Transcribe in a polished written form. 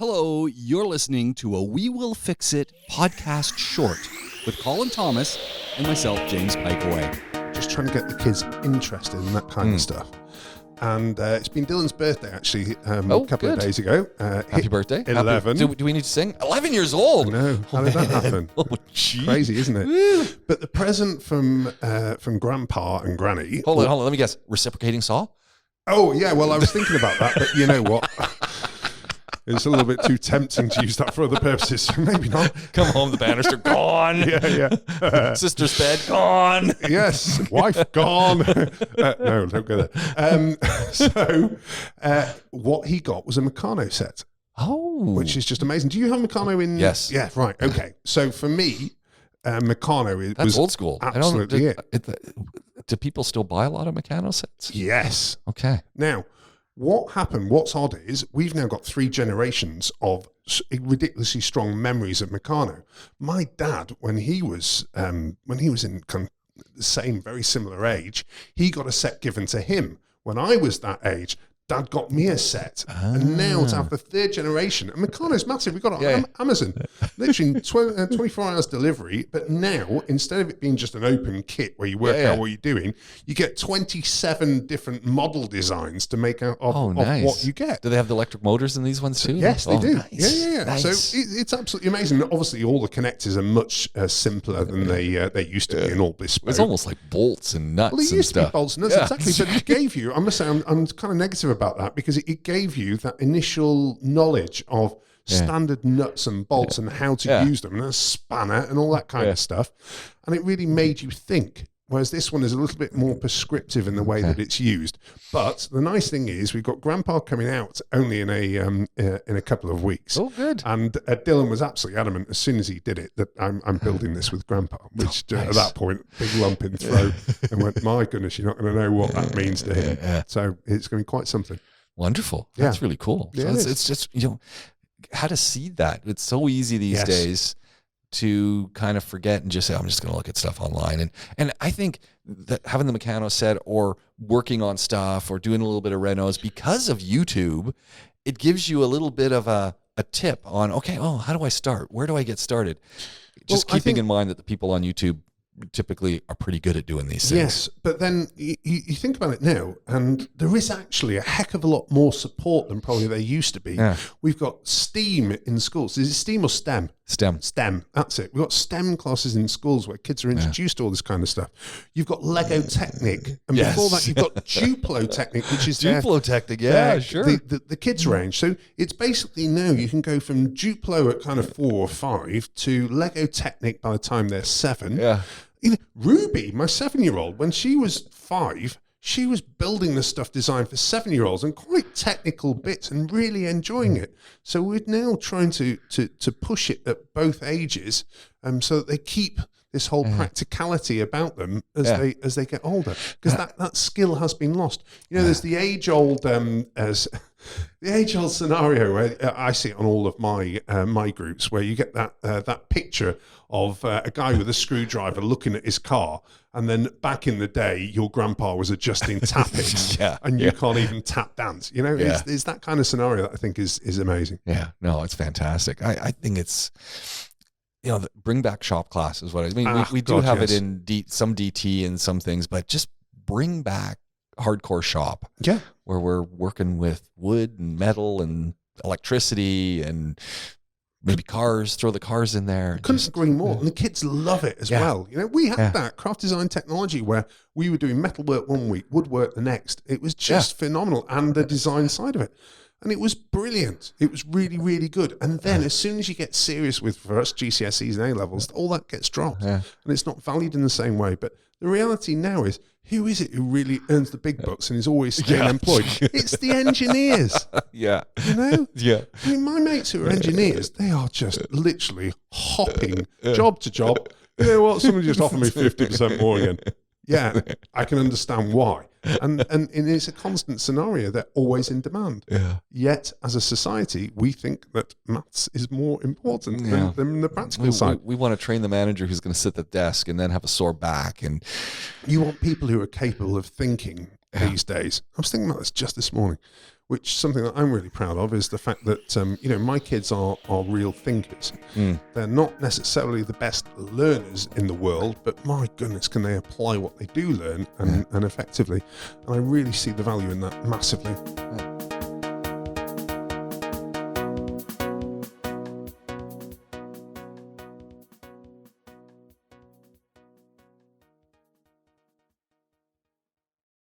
Hello, you're listening to a We Will Fix It podcast short with Colin Thomas and myself, James Piecowye. Just trying to get the kids interested in that kind of stuff. And it's been Dylan's birthday, actually, a couple of days ago. Happy birthday. 11. Do we need to sing? 11 years old. No, how did that happen? Oh, gee. Crazy, isn't it? But the present from Grandpa and Granny... Hold on. Let me guess. Reciprocating saw? Oh, yeah, well, I was thinking about that, but you know what? It's a little bit too tempting to use that for other purposes, so maybe not. Come home, the banister gone. Yeah. Sister's bed gone. Yes, wife gone. No, don't go there. So what he got was a Meccano set. Oh. Which is just amazing. Do you have Meccano in? Yes. Yeah, right. Okay. So for me, Meccano That's was old school. Absolutely it. Do people still buy a lot of Meccano sets? Yes. Okay. Now, what happened, what's odd is we've now got 3 generations of ridiculously strong memories of Meccano. My dad, when he was in kind of the same, very similar age, he got a set given to him. When I was that age, Dad got me a set. And now to have the 3rd generation, and Meccano's massive. We got it on Amazon, literally 24 hours delivery. But now, instead of it being just an open kit where you work out what you're doing, you get 27 different model designs to make out of what you get. Do they have the electric motors in these ones too? Yes, they do. Nice. Yeah. Nice. So it's absolutely amazing. Obviously, all the connectors are much simpler than they used to be, and all bespoke. It's almost like bolts and nuts. Well, it used to be bolts and nuts, exactly. But it gave you, I must say, I'm kind of negative about that, because it gave you that initial knowledge of standard nuts and bolts and how to use them, and a spanner and all that kind of stuff. And it really made you think. Whereas this one is a little bit more prescriptive in the way that it's used. But the nice thing is we've got Grandpa coming out only in a couple of weeks. Oh, good. And Dylan was absolutely adamant as soon as he did it that I'm building this with Grandpa, which at that point, big lump in throat, and went, my goodness, you're not going to know what that means to him. So it's going to be quite something. Wonderful. That's really cool. So it's just, how to see that. It's so easy these days to kind of forget and just say, I'm just going to look at stuff online. And I think that having the Meccano set or working on stuff or doing a little bit of renos because of YouTube, it gives you a little bit of a tip on, how do I start? Where do I get started? Just keeping in mind that the people on YouTube typically are pretty good at doing these things. Yes, but then you think about it now, and there is actually a heck of a lot more support than probably there used to be. Yeah. We've got STEAM in schools. Is it STEAM or STEM? STEM, that's it. We've got STEM classes in schools where kids are introduced to all this kind of stuff. You've got Lego Technic, and before that you've got Duplo Technic, which is Duplo Technic, sure. The kids range. So it's basically now you can go from Duplo at kind of 4 or 5 to Lego Technic by the time they're 7. Yeah. Ruby, my 7-year-old, when she was 5, she was building the stuff designed for 7-year-olds and quite technical bits and really enjoying it. So we're now trying to push it at both ages, so that they keep this whole practicality about them as they get older, because that skill has been lost. There's the age-old scenario where I see it on all of my groups, where you get that picture of a guy with a screwdriver looking at his car, and then back in the day, your grandpa was adjusting tappets, and you can't even tap dance. It's that kind of scenario that I think is amazing. Yeah, no, it's fantastic. I think it's, bring back shop class is what I mean. We do have it in some DT and some things, but just bring back hardcore shop. Yeah, where we're working with wood and metal and electricity and maybe cars, throw the cars in there. Couldn't agree more. And the kids love it as well. We had that craft design technology where we were doing metalwork one week, woodwork the next. It was just phenomenal. And the design side of it. And it was brilliant. It was really, really good. And then as soon as you get serious for us, GCSEs and A-levels, all that gets dropped. Yeah. And it's not valued in the same way. But the reality now is, who is it who really earns the big bucks and is always staying employed? It's the engineers. Yeah. Yeah. I mean, my mates who are engineers, they are just literally hopping job to job. You know what? Somebody just offered me 50% more again. Yeah, I can understand why. And it's a constant scenario. They're always in demand. Yeah. Yet, as a society, we think that maths is more important than the practical side. We want to train the manager who's going to sit at the desk and then have a sore back. And you want people who are capable of thinking these days. I was thinking about this just this morning. which something that I'm really proud of is the fact that, my kids are real thinkers. They're not necessarily the best learners in the world, but my goodness, can they apply what they do learn and effectively. And I really see the value in that massively.